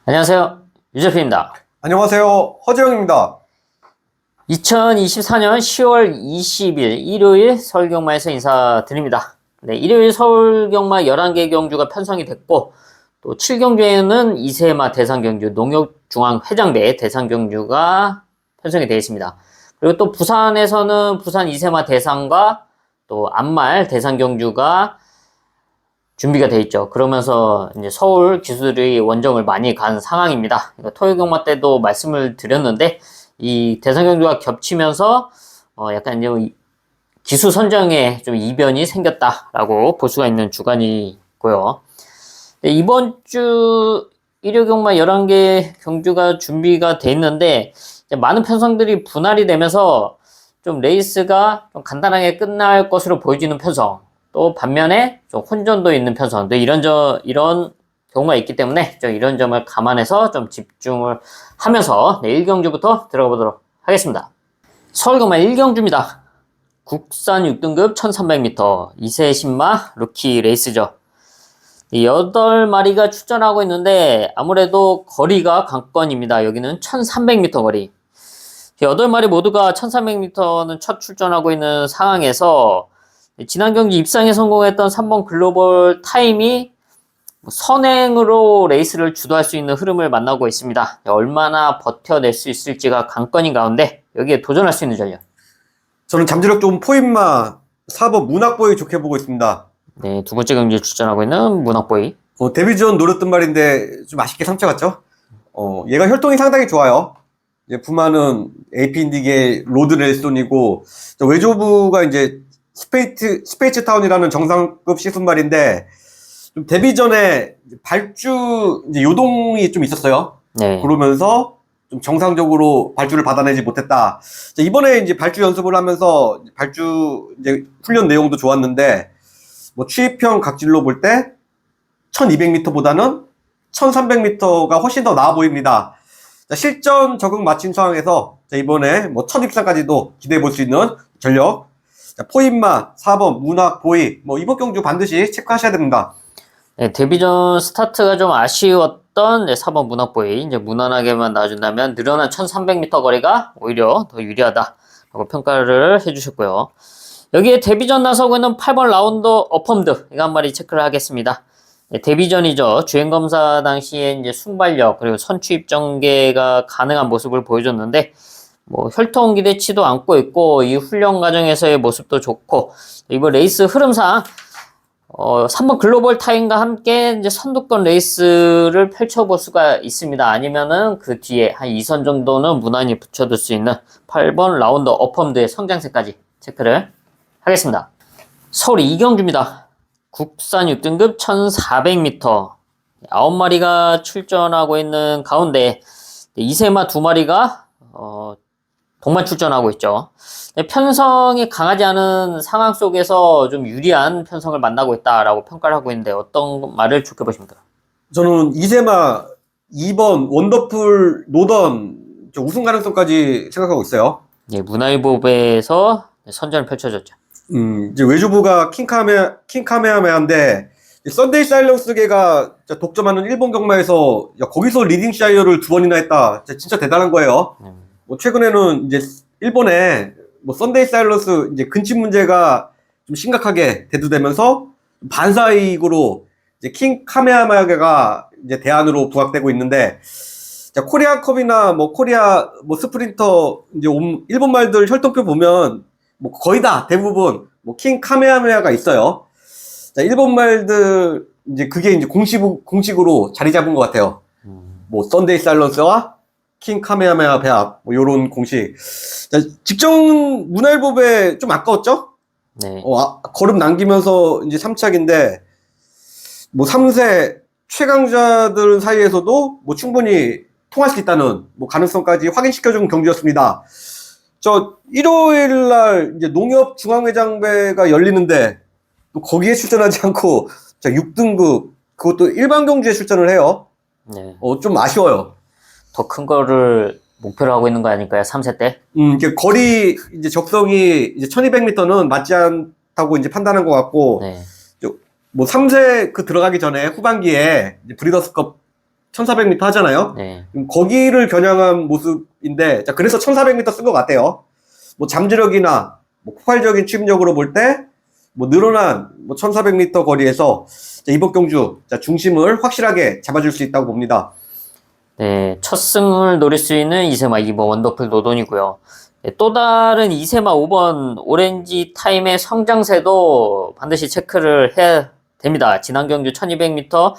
안녕하세요. 유재표입니다. 안녕하세요. 허재영입니다. 2024년 10월 20일 일요일 서울경마에서 인사드립니다. 네, 일요일 서울경마 11개 경주가 편성이 됐고, 또 7경주에는 이세마 대상경주, 농협중앙회장대 대상경주가 편성이 되어 있습니다. 그리고 또 부산에서는 부산 이세마 대상과 또 안말 대상경주가 준비가 돼 있죠. 그러면서 이제 서울 기수들이 원정을 많이 간 상황입니다. 토요일 경마 때도 말씀을 드렸는데 이 대상 경주가 겹치면서 약간 이제 기수 선정에 좀 이변이 생겼다라고 볼 수가 있는 주간이고요. 이번 주 일요 경마 11개 경주가 준비가 돼 있는데 많은 편성들이 분할이 되면서 좀 레이스가 좀 간단하게 끝날 것으로 보여지는 편성, 또 반면에 좀 혼전도 있는 편성, 이런 경우가 있기 때문에 좀 이런 점을 감안해서 좀 집중을 하면서 1경주부터 들어가 보도록 하겠습니다. 서울경마 1경주입니다. 국산 6등급 1300m 2세 신마 루키 레이스죠. 8마리가 출전하고 있는데 아무래도 거리가 관건입니다. 여기는 1300m 거리. 8마리 모두가 1300m는 첫 출전하고 있는 상황에서 지난 경기 입상에 성공했던 3번 글로벌 타임이 선행으로 레이스를 주도할 수 있는 흐름을 만나고 있습니다. 얼마나 버텨낼 수 있을지가 관건인 가운데 여기에 도전할 수 있는 전략. 저는 잠재력 좋은 포인마 4번 문학보이 좋게 보고 있습니다. 네, 두 번째 경기에 출전하고 있는 문학보이. 데뷔전 노렸던 말인데 좀 아쉽게 상처갔죠? 얘가 혈통이 상당히 좋아요. 부마는 AP 인디게 로드 렐손이고, 외조부가 이제 스페이츠 타운이라는 정상급 시순말인데, 좀 데뷔 전에 발주 이제 요동이 좀 있었어요. 네. 그러면서 좀 정상적으로 발주를 받아내지 못했다. 이번에 이제 발주 연습을 하면서 발주 이제 훈련 내용도 좋았는데, 뭐 취입형 각질로 볼 때 1200m보다는 1300m가 훨씬 더 나아 보입니다. 실전 적응 마친 상황에서 이번에 뭐 첫 입상까지도 기대해 볼 수 있는 전력. 포인마 4번 문학보이 이번 경주 반드시 체크하셔야 됩니다. 네, 데뷔전 스타트가 좀 아쉬웠던 4번 문학보이, 이제 무난하게만 놔준다면 늘어난 1300m 거리가 오히려 더 유리하다라고 평가를 해주셨고요. 여기에 데뷔전 나서고 있는 8번 라운더 어펌드, 이거 한 마리 체크를 하겠습니다. 네, 데뷔전이죠. 주행검사 당시에 이제 순발력, 그리고 선취입 전개가 가능한 모습을 보여줬는데, 혈통 기대치도 안고 있고, 이 훈련 과정에서의 모습도 좋고, 이번 레이스 흐름상, 3번 글로벌 타임과 함께 이제 선두권 레이스를 펼쳐볼 수가 있습니다. 아니면은 그 뒤에 한 2선 정도는 무난히 붙여둘 수 있는 8번 라운더 어펌드의 성장세까지 체크를 하겠습니다. 서울 2경주입니다. 국산 6등급 1400m 9마리가 출전하고 있는 가운데 이세마 2마리가 동반 출전하고 있죠. 편성이 강하지 않은 상황 속에서 좀 유리한 편성을 만나고 있다라고 평가를 하고 있는데 어떤 말을 좋게 보십니까? 저는 이세마 2번 원더풀 노던 우승 가능성까지 생각하고 있어요. 예, 문화일보배에서 선전을 펼쳐줬죠. 이제 외주부가 킹카메하메한데 썬데이 사일런스계가 독점하는 일본 경마에서 거기서 리딩 샤이어를 2번이나 했다. 진짜 대단한 거예요. 최근에는 이제 일본에 썬데이 사일런스 이제 근친 문제가 좀 심각하게 대두되면서 반사이익으로 이제 킹 카메하메가 이제 대안으로 부각되고 있는데, 코리아컵이나 코리아 스프린터 이제 일본 말들 혈통표 보면 거의 다 대부분 킹 카메하메가 있어요. 일본 말들 이제 그게 이제 공식으로 자리 잡은 것 같아요. 썬데이 사일런스와 킹 카메하메하 배합 요런 공식. 직전 문화일보배 좀 아까웠죠? 네. 걸음 남기면서 이제 3착인데 3세 최강자들 사이에서도 충분히 통할 수 있다는 가능성까지 확인시켜준 경기였습니다. 일요일날 이제 농협중앙회장배가 열리는데 또 거기에 출전하지 않고 6등급 그것도 일반 경주에 출전을 해요. 네. 좀 아쉬워요. 더 큰 거를 목표로 하고 있는 거 아닐까요? 3세 때? 거리 이제 적성이 이제 1200m는 맞지 않다고 이제 판단한 것 같고, 네. 3세 들어가기 전에 후반기에 이제 브리더스컵 1400m 하잖아요. 네. 거기를 겨냥한 모습인데, 자, 그래서 1400m 쓴 것 같아요. 뭐 잠재력이나 뭐 폭발적인 추진력으로 볼 때, 뭐 늘어난 뭐 1400m 거리에서 자, 이번 경주 자, 중심을 확실하게 잡아줄 수 있다고 봅니다. 네, 첫 승을 노릴 수 있는 이세마 2번 원더풀 노돈이고요. 네, 또 다른 이세마 5번 오렌지 타임의 성장세도 반드시 체크를 해야 됩니다. 지난 경주 1200m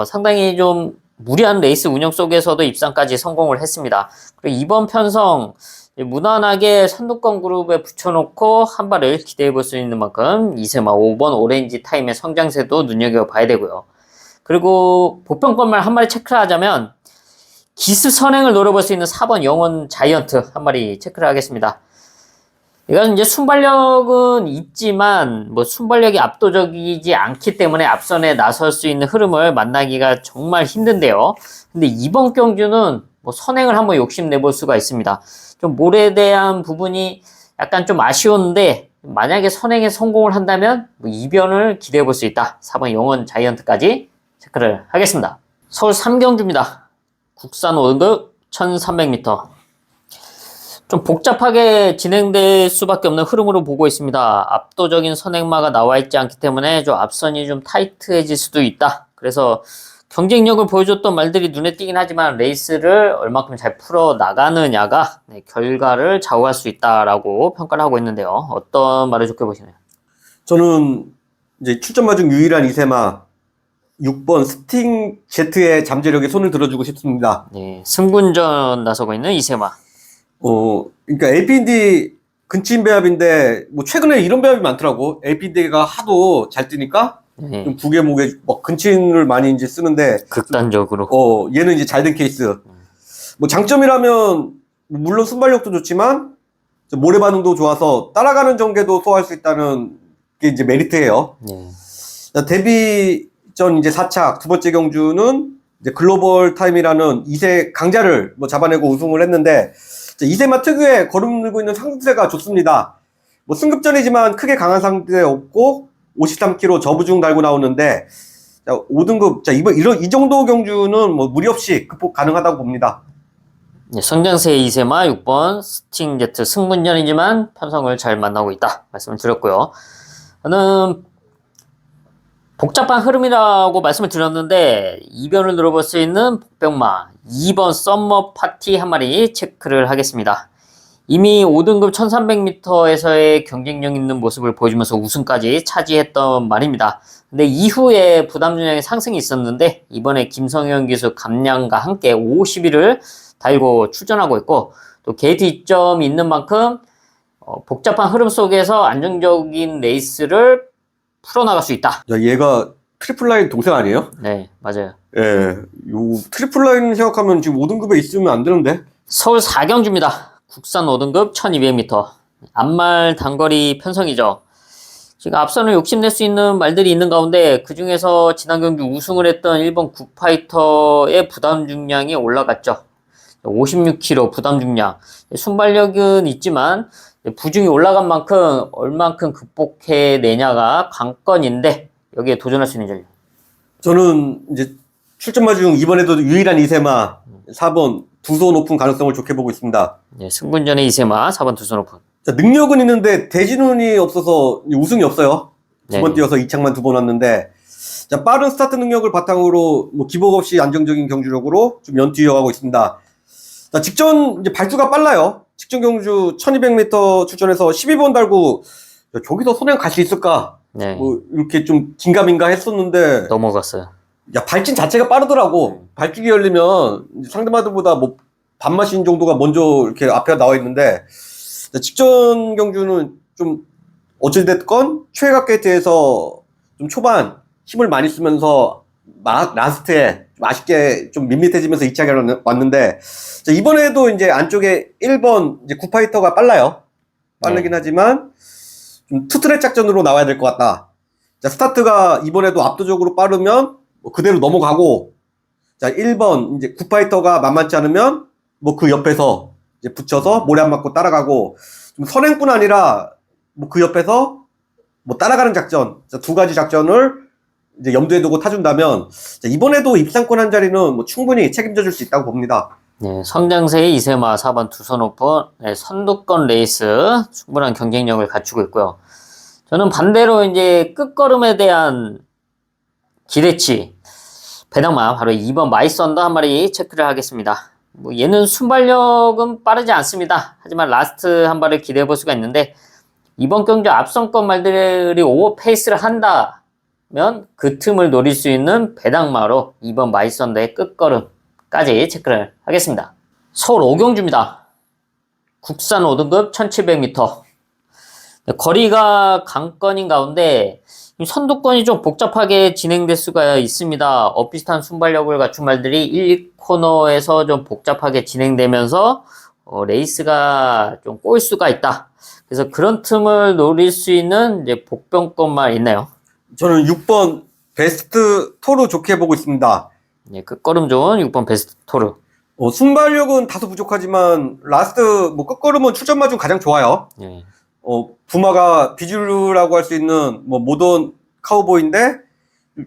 상당히 좀 무리한 레이스 운영 속에서도 입상까지 성공을 했습니다. 그리고 이번 편성 무난하게 선두권 그룹에 붙여놓고 한 발을 기대해 볼 수 있는 만큼 이세마 5번 오렌지 타임의 성장세도 눈여겨봐야 되고요. 그리고 보편권만 한 마리 체크를 하자면 기습 선행을 노려볼 수 있는 4번 영원 자이언트 한 마리 체크를 하겠습니다. 이건 이제 순발력은 있지만 뭐 순발력이 압도적이지 않기 때문에 앞선에 나설 수 있는 흐름을 만나기가 정말 힘든데요. 근데 이번 경주는 뭐 선행을 한번 욕심내볼 수가 있습니다. 좀 몰에 대한 부분이 약간 좀 아쉬운데 만약에 선행에 성공을 한다면 뭐 이변을 기대해 볼 수 있다. 4번 영원 자이언트까지 체크를 하겠습니다. 서울 3경주입니다. 국산 5등급 1300m. 좀 복잡하게 진행될 수밖에 없는 흐름으로 보고 있습니다. 압도적인 선행마가 나와 있지 않기 때문에 좀 앞선이 좀 타이트해질 수도 있다. 그래서 경쟁력을 보여줬던 말들이 눈에 띄긴 하지만 레이스를 얼마큼 잘 풀어 나가느냐가 결과를 좌우할 수 있다라고 평가를 하고 있는데요. 어떤 말을 좋게 보시나요? 저는 이제 출전마 중 유일한 이세마 6번 스팅 제트의 잠재력에 손을 들어주고 싶습니다. 네, 승분전 나서고 있는 이세마. 그러니까 APD 근친 배합인데 뭐 최근에 이런 배합이 많더라고. APD가 하도 잘 뛰니까 네, 좀 부계 목에 뭐 근친을 많이 이제 쓰는데 극단적으로. 얘는 이제 잘 된 케이스. 뭐 장점이라면 물론 순발력도 좋지만 모래 반응도 좋아서 따라가는 전개도 소화할 수 있다는 게 이제 메리트예요. 네. 자, 데뷔전 이제 4착 두 번째 경주는 이제 글로벌 타임이라는 2세 강자를 뭐 잡아내고 우승을 했는데 자, 이세마 특유의 걸음 들고 있는 상승세가 좋습니다. 뭐 승급전이지만 크게 강한 상대 없고 53km 저부중 달고 나오는데 자, 5등급 자 이 정도 경주는 뭐 무리 없이 극복 가능하다고 봅니다. 네, 성장세 이세마 6번 스팅제트 승분전이지만 편성을 잘 만나고 있다 말씀을 드렸고요. 저는 복잡한 흐름이라고 말씀을 드렸는데 이변을 노려볼 수 있는 복병마 2번 썸머 파티 한 마리 체크를 하겠습니다. 이미 5등급 1300m에서의 경쟁력 있는 모습을 보여주면서 우승까지 차지했던 말입니다. 근데 이후에 부담 중량의 상승이 있었는데 이번에 김성현 기수 감량과 함께 50위를 달고 출전하고 있고 또 게이트 이점이 있는 만큼 복잡한 흐름 속에서 안정적인 레이스를 풀어나갈 수 있다. 야, 얘가 트리플라인 동생 아니에요? 네, 맞아요. 예, 요 트리플라인 생각하면 지금 5등급에 있으면 안 되는데. 서울 4경주입니다. 국산 5등급 1200m. 앞말 단거리 편성이죠. 지금 앞선을 욕심낼 수 있는 말들이 있는 가운데 그 중에서 지난 경주 우승을 했던 일본 굿파이터의 부담 중량이 올라갔죠. 56kg 부담 중량. 순발력은 있지만 부중이 올라간 만큼 얼만큼 극복해내냐가 관건인데 여기에 도전할 수 있는 전략. 저는 이제 출전마 중 이번에도 유일한 이세마 4번 두손 오픈 가능성을 좋게 보고 있습니다. 네, 승분전의 이세마 4번 두손 오픈. 자, 능력은 있는데 대진운이 없어서 우승이 없어요. 두 번 네. 뛰어서 2착만 2번 왔는데 자, 빠른 스타트 능력을 바탕으로 뭐 기복 없이 안정적인 경주력으로 좀 연투 이어가고 있습니다. 자, 직전 이제 발주가 빨라요. 직전 경주 1200m 출전해서 12번 달고 야, 저기서 선행 갈 수 있을까? 네. 뭐 이렇게 좀 긴가민가 했었는데 넘어갔어요. 야, 발진 자체가 빠르더라고. 발주기 열리면 상대마들보다 뭐 반마신 정도가 먼저 이렇게 앞에 나와 있는데 직전 경주는 좀 어찌됐건 최외곽 게이트에서 좀 초반 힘을 많이 쓰면서 라스트에 좀 아쉽게 좀 밋밋해지면서 2차게 왔는데 자, 이번에도 이제 안쪽에 1번 이제 굿파이터가 빨라요. 빠르긴 하지만 좀 투트랙 작전으로 나와야 될 것 같다. 자, 스타트가 이번에도 압도적으로 빠르면 뭐 그대로 넘어가고 자 1번 이제 굿파이터가 만만치 않으면 뭐 그 옆에서 이제 붙여서 모래 안 맞고 따라가고 좀 선행뿐 아니라 뭐 그 옆에서 뭐 따라가는 작전 자, 두 가지 작전을 이제 염두에 두고 타준다면 자, 이번에도 입상권 한 자리는 뭐 충분히 책임져 줄 수 있다고 봅니다. 네, 성장세의 이세마 4번 두선 오픈 네, 선두권 레이스 충분한 경쟁력을 갖추고 있고요. 저는 반대로 이제 끝걸음에 대한 기대치 배당마 바로 2번 마이썬더 한 마리 체크를 하겠습니다. 뭐 얘는 순발력은 빠르지 않습니다. 하지만 라스트 한 발을 기대해 볼 수가 있는데 이번 경주 앞선권 말들이 오버페이스를 한다면 그 틈을 노릴 수 있는 배당마로 2번 마이썬더의 끝걸음까지 체크를 하겠습니다. 서울 5경주입니다. 국산 5등급 1700m. 거리가 강권인 가운데 선두권이 좀 복잡하게 진행될 수가 있습니다. 엇비슷한 순발력을 갖춘 말들이 1코너에서 좀 복잡하게 진행되면서 레이스가 좀 꼬일 수가 있다. 그래서 그런 틈을 노릴 수 있는 이제 복병권만 있네요. 저는 6번 베스트 토르 좋게 보고 있습니다. 예, 끝걸음 좋은 6번 베스트 토르. 순발력은 다소 부족하지만 라스트 뭐 끝걸음은 출전마 중 가장 좋아요. 예. 부마가 비주류라고 할 수 있는 뭐 모던 카우보이인데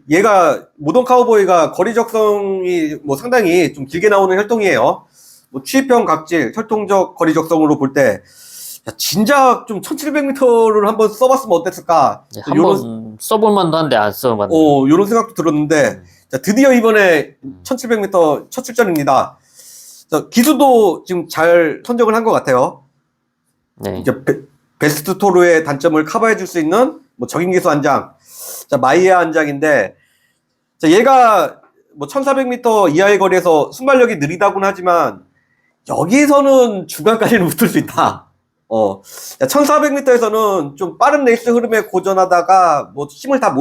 얘가 모던 카우보이가 거리 적성이 뭐 상당히 좀 길게 나오는 혈통이에요. 뭐 취입형 각질, 혈통적 거리 적성으로 볼 때 진작 좀 1700m를 한번 써봤으면 어땠을까? 예, 한번 써볼 만도 한데 안 써봤네. 요런 생각도 들었는데 자, 드디어 이번에 1700m 첫 출전입니다. 자, 기수도 지금 잘 선정을 한 것 같아요. 네. 이제 베스트 토르의 단점을 커버해 줄 수 있는 뭐 적인 기수 한 장. 자, 마이야 한 장인데 자, 얘가 뭐 1400m 이하의 거리에서 순발력이 느리다고는 하지만 여기서는 중간까지는 붙을 수 있다. 1400m에서는 좀 빠른 레이스 흐름에 고전하다가 뭐 힘을 다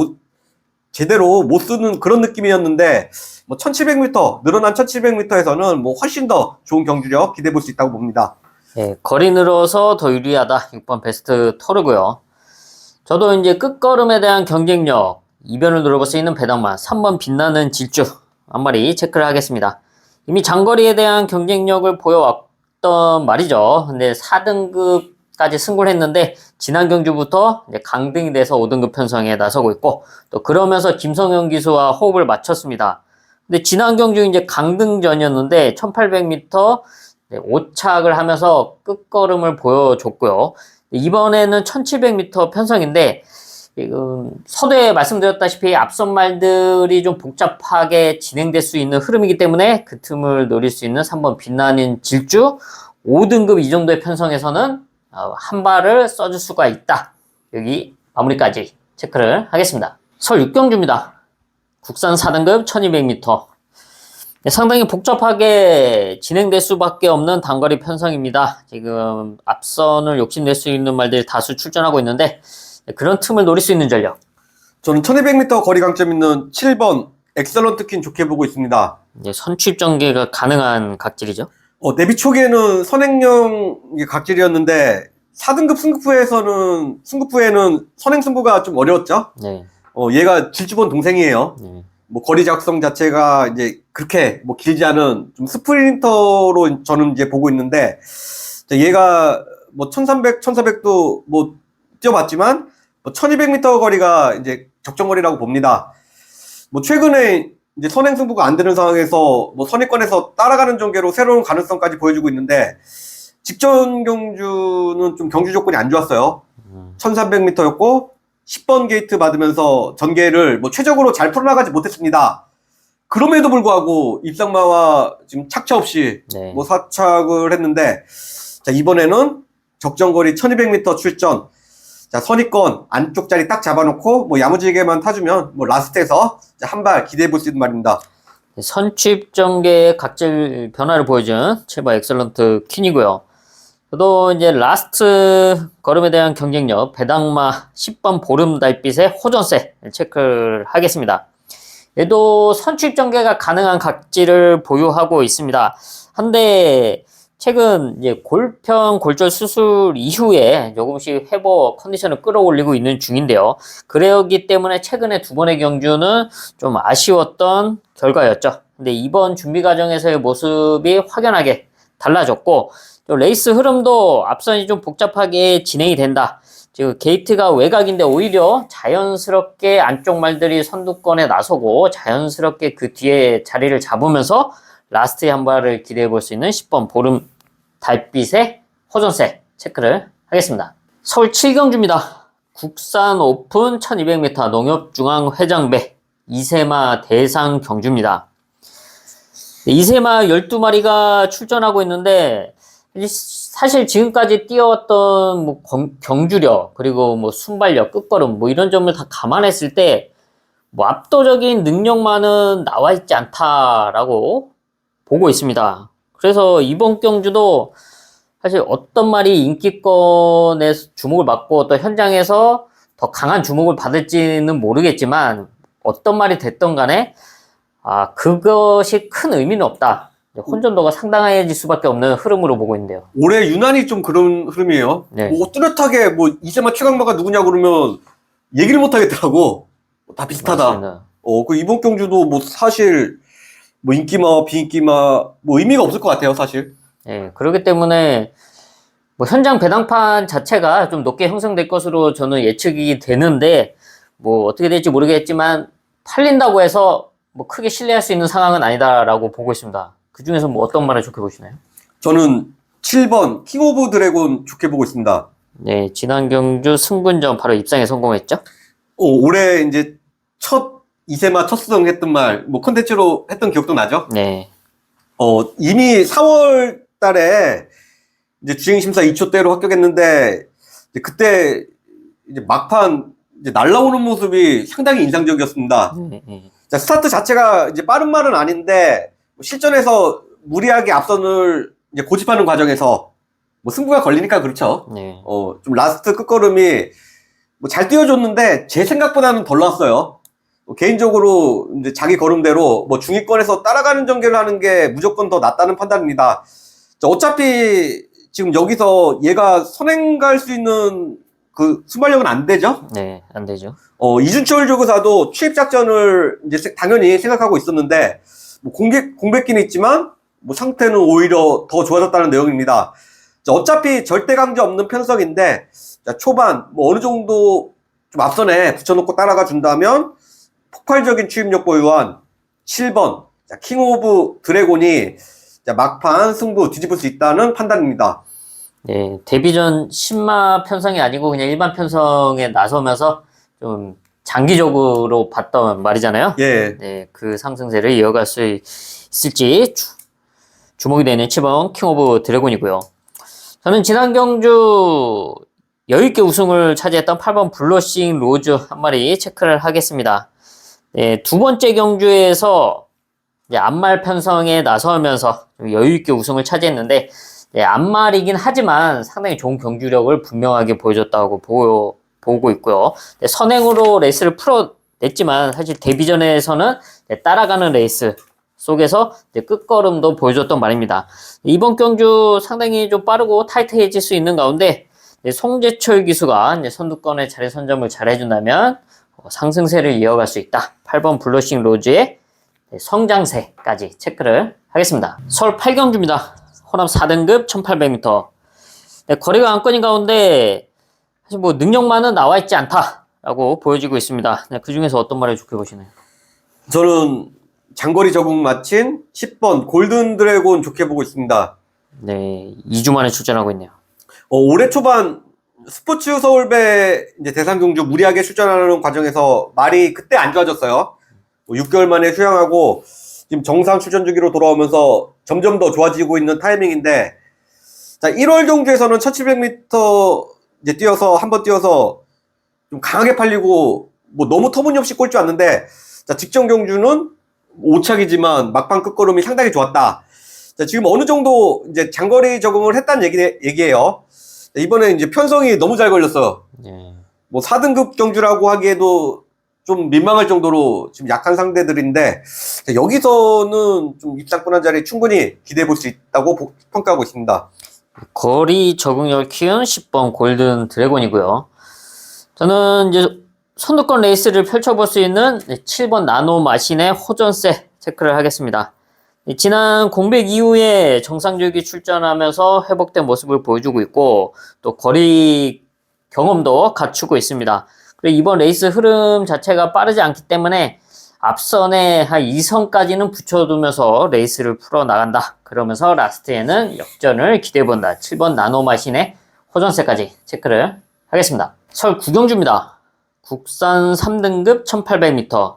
제대로 못 쓰는 그런 느낌이었는데 뭐 1700m, 늘어난 1700m에서는 뭐 훨씬 더 좋은 경주력 기대해 볼 수 있다고 봅니다. 예, 거리 늘어서 더 유리하다. 6번 베스트 토르고요. 저도 이제 끝걸음에 대한 경쟁력, 이변을 노려볼 수 있는 배당마 3번 빛나는 질주 한 마리 체크를 하겠습니다. 이미 장거리에 대한 경쟁력을 보여왔던 말이죠. 근데 4등급까지 승부를 했는데 지난 경주부터 이제 강등이 돼서 5등급 편성에 나서고 있고 또 그러면서 김성현 기수와 호흡을 맞췄습니다. 근데 지난 경주 이제 강등전이었는데 1800m 오착을 하면서 끝걸음을 보여줬고요. 이번에는 1700m 편성인데 지금 서두에 말씀드렸다시피 앞선 말들이 좀 복잡하게 진행될 수 있는 흐름이기 때문에 그 틈을 노릴 수 있는 3번 빛나는 질주 5등급 이 정도의 편성에서는 한 발을 써줄 수가 있다. 여기 마무리까지 체크를 하겠습니다. 서울 6경주입니다. 국산 4등급 1200m. 상당히 복잡하게 진행될 수밖에 없는 단거리 편성입니다. 지금 앞선을 욕심낼 수 있는 말들이 다수 출전하고 있는데 그런 틈을 노릴 수 있는 전력. 저는 1200m 거리 강점 있는 7번 엑설런트 퀸 좋게 보고 있습니다. 선취입 전개가 가능한 각질이죠. 데뷔 초기에는 선행형 각질이었는데 4등급 승급후에는 선행 승부가 좀 어려웠죠. 네. 얘가 질주본 동생이에요. 네. 뭐 거리 작성 자체가 이제 그렇게 뭐 길지 않은 좀 스프린터로 저는 이제 보고 있는데 얘가 뭐 1300, 1400도 뭐 뛰어봤지만 뭐 1200m 거리가 이제 적정거리라고 봅니다. 뭐 최근에 이제 선행 승부가 안 되는 상황에서 뭐 선행권에서 따라가는 전개로 새로운 가능성까지 보여주고 있는데 직전 경주는 좀 경주 조건이 안 좋았어요. 1300m였고 10번 게이트 받으면서 전개를 뭐 최적으로 잘 풀어나가지 못했습니다. 그럼에도 불구하고 입상마와 지금 착차 없이 네. 뭐 사착을 했는데 자, 이번에는 적정거리 1200m 출전. 자, 선입권 안쪽 자리 딱 잡아놓고 뭐 야무지게만 타주면 뭐 라스트에서 한 발 기대해 볼 수 있는 말입니다. 선취입 전개의 각질 변화를 보여준 체바 엑설런트 퀸이고요. 저도 이제 라스트 걸음에 대한 경쟁력 배당마 10번 보름달빛의 호전세 체크를 하겠습니다. 얘도 선취입 전개가 가능한 각질을 보유하고 있습니다. 한데 최근 이제 골편 골절 수술 이후에 조금씩 회복 컨디션을 끌어올리고 있는 중인데요. 그러기 때문에 최근에 두 번의 경주는 좀 아쉬웠던 결과였죠. 근데 이번 준비 과정에서의 모습이 확연하게 달라졌고 또 레이스 흐름도 앞선이 좀 복잡하게 진행이 된다. 지금 게이트가 외곽인데 오히려 자연스럽게 안쪽 말들이 선두권에 나서고 자연스럽게 그 뒤에 자리를 잡으면서 라스트에 한 발을 기대해 볼 수 있는 10번 보름 달빛의 호전세 체크를 하겠습니다. 서울 7경주입니다. 국산 오픈 1200m 농협중앙회장배 이세마 대상 경주입니다. 이세마 12마리가 출전하고 있는데 사실 지금까지 뛰어왔던 뭐 경주력 그리고 뭐 순발력, 끝걸음 뭐 이런 점을 다 감안했을 때 뭐 압도적인 능력만은 나와 있지 않다라고 보고 있습니다. 그래서 이번 경주도 사실 어떤 말이 인기권에 주목을 받고 또 현장에서 더 강한 주목을 받을지는 모르겠지만 어떤 말이 됐던 간에 그것이 큰 의미는 없다. 혼전도가 상당해질 수밖에 없는 흐름으로 보고 있는데요. 올해 유난히 좀 그런 흐름이에요. 네. 뭐 뚜렷하게 뭐 이세마 최강마가 누구냐 그러면 얘기를 못 하겠더라고. 다 비슷하다. 맞습니다. 그 이번 경주도 뭐 사실 뭐 인기마, 비인기마 뭐 의미가 없을 것 같아요, 사실. 예, 그렇기 때문에 뭐 현장 배당판 자체가 좀 높게 형성될 것으로 저는 예측이 되는데 뭐 어떻게 될지 모르겠지만 팔린다고 해서 뭐 크게 신뢰할 수 있는 상황은 아니다라고 보고 있습니다. 그 중에서 뭐 어떤 말을 좋게 보시나요? 저는 7번 킹 오브 드래곤 좋게 보고 있습니다. 네, 지난 경주 승분전 바로 입상에 성공했죠? 올해 이제 이세마 첫 수상 했던 말, 뭐 콘텐츠로 했던 기억도 나죠? 네. 이미 4월 달에 이제 주행심사 2초대로 합격했는데, 이제 그때 이제 막판 이제 날라오는 모습이 상당히 인상적이었습니다. 네. 자, 스타트 자체가 이제 빠른 말은 아닌데, 실전에서 무리하게 앞선을 이제 고집하는 과정에서 뭐 승부가 걸리니까 그렇죠. 네. 좀 라스트 끝걸음이 뭐 잘 뛰어줬는데 제 생각보다는 덜 나왔어요. 개인적으로 이제 자기 걸음대로 뭐 중위권에서 따라가는 전개를 하는 게 무조건 더 낫다는 판단입니다. 자, 어차피 지금 여기서 얘가 선행 갈 수 있는 그 순발력은 안 되죠? 네, 안 되죠. 이준철 조교사도 취입 작전을 이제 당연히 생각하고 있었는데 뭐 공백기는 있지만 뭐 상태는 오히려 더 좋아졌다는 내용입니다. 자, 어차피 절대 강제 없는 편성인데 자, 초반 뭐 어느 정도 좀 앞선에 붙여놓고 따라가 준다면 폭발적인 추임력 보유한 7번 자, 킹 오브 드래곤이 자, 막판 승부 뒤집을 수 있다는 판단입니다. 네, 데뷔전 신마 편성이 아니고 그냥 일반 편성에 나서면서 좀 장기적으로 봤던 말이잖아요. 예. 네, 그 상승세를 이어갈 수 있을지 주목이 되는 7번 킹 오브 드래곤이고요. 저는 지난 경주 여유있게 우승을 차지했던 8번 블러싱 로즈 한 마리 체크를 하겠습니다. 네, 두 번째 경주에서 이제 앞말 편성에 나서면서 여유있게 우승을 차지했는데 앞말이긴 하지만 상당히 좋은 경주력을 분명하게 보여줬다고 보고 있고요. 선행으로 레이스를 풀어냈지만 사실 데뷔전에서는 따라가는 레이스 속에서 끝걸음도 보여줬던 말입니다. 이번 경주 상당히 좀 빠르고 타이트해질 수 있는 가운데 송재철 기수가 선두권에 자리 선점을 잘 해준다면 상승세를 이어갈 수 있다. 8번 블러싱 로즈의 성장세까지 체크를 하겠습니다. 서울 8경주입니다. 호남 4등급 1800m. 거리가 안건인 가운데 사실 뭐 능력만은 나와 있지 않다라고 보여지고 있습니다. 그 중에서 어떤 말을 좋게 보시나요? 저는 장거리 적응 마친 10번 골든 드래곤 좋게 보고 있습니다. 네, 2주 만에 출전하고 있네요. 올해 초반 스포츠 서울배 이제 대상 경주 무리하게 출전하는 과정에서 말이 그때 안 좋아졌어요. 6개월 만에 휴양하고 지금 정상 출전 주기로 돌아오면서 점점 더 좋아지고 있는 타이밍인데, 자, 1월 경주에서는 1700m 이제 한번 뛰어서 좀 강하게 팔리고 뭐 너무 터무니없이 꼴찌 왔는데, 자, 직전 경주는 오착이지만 막판 끝걸음이 상당히 좋았다. 자, 지금 어느 정도 이제 장거리 적응을 했다는 얘기예요. 자, 이번에 이제 편성이 너무 잘 걸렸어요. 네. 뭐 4등급 경주라고 하기에도 좀 민망할 정도로 지금 약한 상대들인데, 자, 여기서는 좀 입상권한 자리 충분히 기대해 볼 수 있다고 평가하고 있습니다. 거리 적응력을 키운 10번 골든 드래곤이고요. 저는 이제 선두권 레이스를 펼쳐볼 수 있는 7번 나노 마신의 호전세 체크를 하겠습니다. 지난 공백 이후에 정상주기 출전하면서 회복된 모습을 보여주고 있고 또 거리 경험도 갖추고 있습니다. 그리고 이번 레이스 흐름 자체가 빠르지 않기 때문에 앞선에 한 2선까지는 붙여두면서 레이스를 풀어나간다. 그러면서 라스트에는 역전을 기대해본다. 7번 나노마신의 호전세까지 체크를 하겠습니다. 서울 구경주입니다. 국산 3등급 1800m.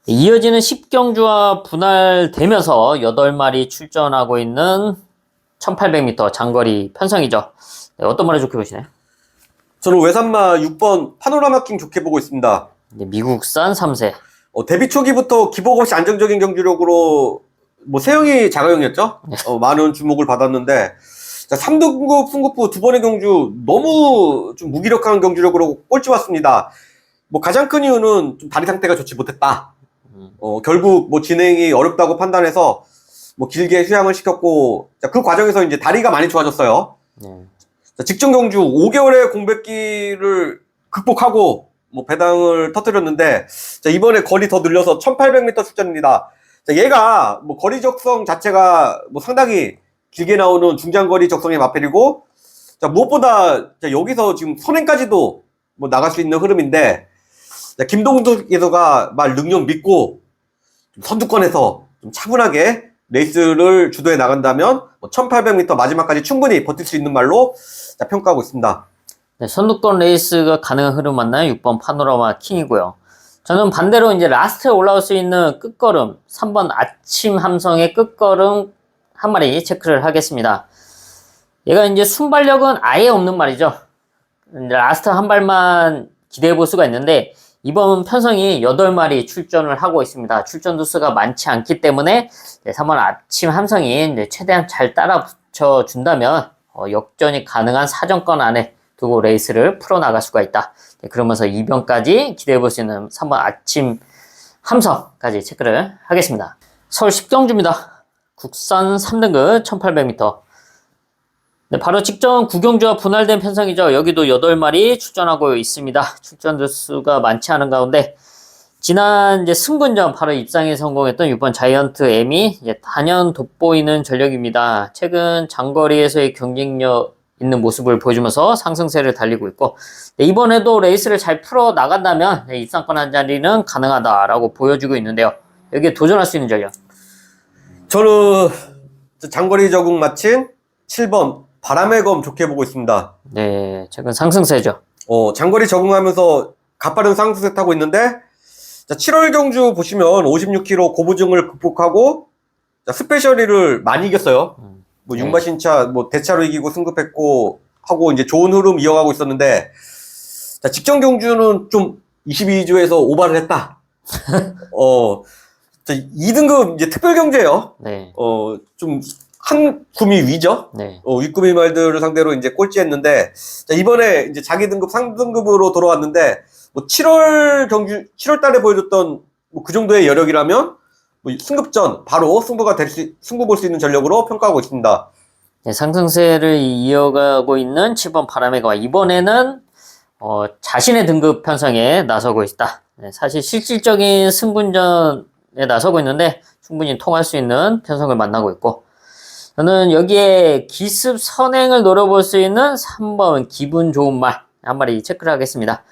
이어지는 10경주와 분할되면서 8마리 출전하고 있는 1800m 장거리 편성이죠. 네, 어떤 말을 좋게 보시나요? 저는 외산마 6번 파노라마킹 좋게 보고 있습니다. 네, 미국산 3세. 데뷔 초기부터 기복 없이 안정적인 경주력으로 세영이 자가용이었죠? 많은 주목을 받았는데, 자, 3등급 승급부 두 번의 경주 너무 좀 무기력한 경주력으로 꼴찌 왔습니다. 가장 큰 이유는 좀 다리 상태가 좋지 못했다. 결국 진행이 어렵다고 판단해서 길게 휴양을 시켰고, 자, 그 과정에서 이제 다리가 많이 좋아졌어요. 자, 직전 경주 5개월의 공백기를 극복하고 배당을 터뜨렸는데, 자, 이번에 거리 더 늘려서 1800m 출전입니다. 자, 얘가 거리 적성 자체가 상당히 길게 나오는 중장거리 적성의 마펠이고, 자, 무엇보다 자, 여기서 지금 선행까지도 나갈 수 있는 흐름인데, 자, 김동숙 예서가 능력 믿고 선두권에서 좀 차분하게 레이스를 주도해 나간다면 1800m 마지막까지 충분히 버틸 수 있는 말로 자, 평가하고 있습니다. 네, 선두권 레이스가 가능한 흐름 맞나요? 6번 파노라마 킹이고요. 저는 반대로 이제 라스트에 올라올 수 있는 끝걸음 3번 아침 함성의 끝걸음 한 마리 체크를 하겠습니다. 얘가 이제 순발력은 아예 없는 말이죠. 이제 라스트 한 발만 기대해 볼 수가 있는데 이번 편성이 8마리 출전을 하고 있습니다. 출전 두수가 많지 않기 때문에 3번 아침 함성이 이제 최대한 잘 따라 붙여준다면 역전이 가능한 사정권 안에 두고 레이스를 풀어나갈 수가 있다. 그러면서 2병까지 기대해볼 수 있는 3번 아침 함성까지 체크를 하겠습니다. 서울 10경주입니다. 국산 3등급 1800m. 네, 바로 직전 9경주와 분할된 편성이죠. 여기도 8마리 출전하고 있습니다. 출전 수가 많지 않은 가운데 지난 이제 승분전 바로 입상에 성공했던 6번 자이언트 M이 단연 돋보이는 전력입니다. 최근 장거리에서의 경쟁력 있는 모습을 보여주면서 상승세를 달리고 있고, 네, 이번에도 레이스를 잘 풀어 나간다면 입상권 한 자리는 가능하다라고 보여주고 있는데요. 여기에 도전할 수 있는 전력. 저는 장거리 적응 마친 7번 바람의 검 좋게 보고 있습니다. 네, 최근 상승세죠. 장거리 적응하면서 가파른 상승세 타고 있는데, 자, 7월 경주 보시면 56km 고부증을 극복하고 자, 스페셜리를 많이 이겼어요. 네. 육마신차 대차로 이기고 승급했고 하고 이제 좋은 흐름 이어가고 있었는데, 자, 직전 경주는 좀 22주에서 오바를 했다. 자, 2등급 이제 특별 경주예요. 네. 좀 한 구미 위죠. 네. 윗구미 말들을 상대로 이제 꼴찌했는데, 자, 이번에 이제 자기 등급 상등급으로 돌아왔는데 7월 달에 보여줬던 그 정도의 여력이라면 승급전 바로 승부 볼 수 있는 전력으로 평가하고 있습니다. 네, 상승세를 이어가고 있는 7번 바람의가 이번에는 자신의 등급 편성에 나서고 있다. 네, 사실 실질적인 승분전에 나서고 있는데 충분히 통할 수 있는 편성을 만나고 있고, 저는 여기에 기습 선행을 노려볼 수 있는 3번 기분 좋은 말 한 마리 체크를 하겠습니다.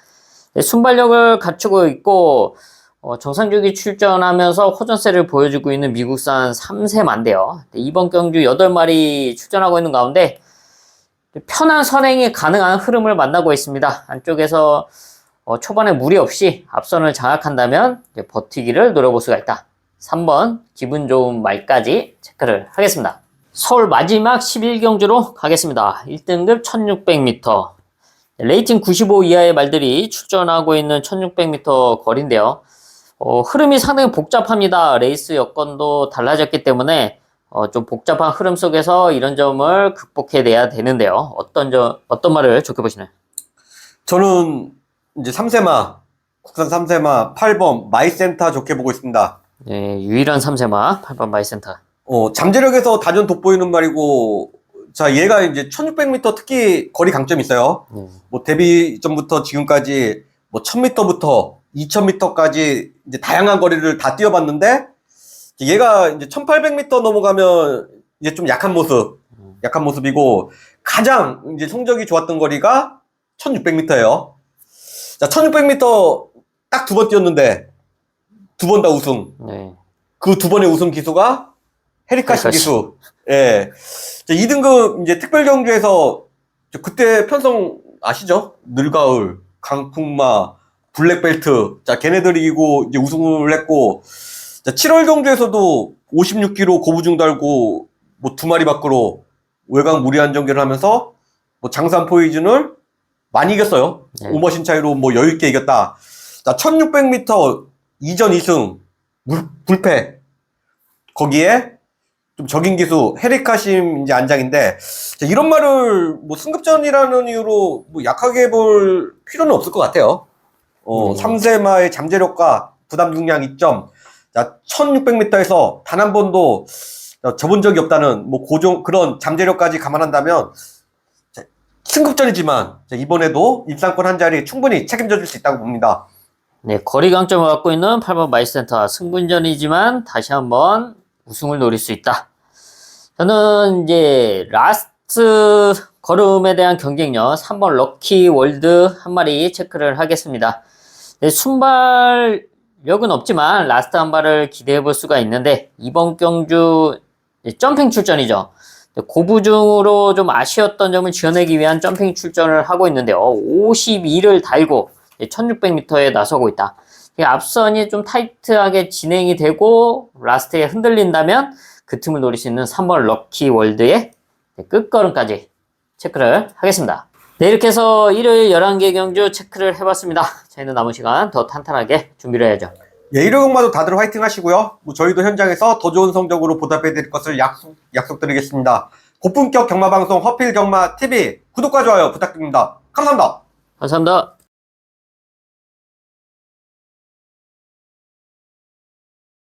네, 순발력을 갖추고 있고 정상주기 출전하면서 호전세를 보여주고 있는 미국산 3세만데요. 이번 경주 8마리 출전하고 있는 가운데 편한 선행이 가능한 흐름을 만나고 있습니다. 안쪽에서 초반에 무리 없이 앞선을 장악한다면 버티기를 노려볼 수가 있다. 3번 기분 좋은 말까지 체크를 하겠습니다. 서울 마지막 11경주로 가겠습니다. 1등급 1600m. 레이팅 95 이하의 말들이 출전하고 있는 1600m 거리인데요. 흐름이 상당히 복잡합니다. 레이스 여건도 달라졌기 때문에 좀 복잡한 흐름 속에서 이런 점을 극복해내야 되는데요. 어떤 말을 좋게 보시나요? 저는 이제 3세마, 국산 3세마 8번 마이센터 좋게 보고 있습니다. 네, 유일한 3세마 8번 마이센터. 잠재력에서 단연 돋보이는 말이고, 자, 얘가 이제 1600m 특히 거리 강점이 있어요. 데뷔 전부터 지금까지 1000m부터 2000m까지 이제 다양한 거리를 다 뛰어봤는데, 얘가 이제 1800m 넘어가면 이제 좀 약한 모습이고, 가장 이제 성적이 좋았던 거리가 1600m예요. 자, 1600m 딱 2번 뛰었는데 2번 다 우승. 네. 그 2번의 우승 기수가 헤리카신 헤리카신. 기수. 예. 자, 2등급 이제 특별 경주에서 그때 편성 아시죠? 늘가을, 강풍마, 블랙벨트. 자, 걔네들이 이기고 이제 우승을 했고, 자, 7월 경주에서도 56kg 고부중 달고 뭐 2마리 밖으로 외곽 무리 안정기를 하면서 뭐 장산 포이즌을 많이 이겼어요. 네. 오머신 차이로 뭐 여유 있게 이겼다. 자, 1600m 이전 2승 불패. 거기에 좀 적인 기수 헤리카심 이제 안장인데, 자, 이런 말을 뭐 승급전이라는 이유로 뭐 약하게 볼 필요는 없을 것 같아요. 3세마의 잠재력과 부담 중량 2점. 자, 1600m에서 단 한 번도 접은 적이 없다는 뭐 그런 잠재력까지 감안한다면, 자, 승급전이지만 자, 이번에도 입상권 한 자리 충분히 책임져 줄 수 있다고 봅니다. 네, 거리 강점을 갖고 있는 8번 마이센터 승분전이지만 다시 한번 우승을 노릴 수 있다. 저는 이제 라스트 걸음에 대한 경쟁력 3번 럭키 월드 한 마리 체크를 하겠습니다. 네, 순발력은 없지만 라스트 한 발을 기대해 볼 수가 있는데 이번 경주 점핑 출전이죠. 고부중으로 좀 아쉬웠던 점을 지어내기 위한 점핑 출전을 하고 있는데요. 52를 달고 1600m에 나서고 있다. 앞선이 좀 타이트하게 진행이 되고 라스트에 흔들린다면 그 틈을 노릴 수 있는 3번 럭키 월드의 끝걸음까지 체크를 하겠습니다. 네, 이렇게 해서 일요일 11개 경주 체크를 해봤습니다. 저희는 남은 시간 더 탄탄하게 준비를 해야죠. 예, 일요 경마도 다들 화이팅 하시고요. 뭐 저희도 현장에서 더 좋은 성적으로 보답해 드릴 것을 약속드리겠습니다. 고품격 경마방송 허필 경마 TV 구독과 좋아요 부탁드립니다. 감사합니다. 감사합니다.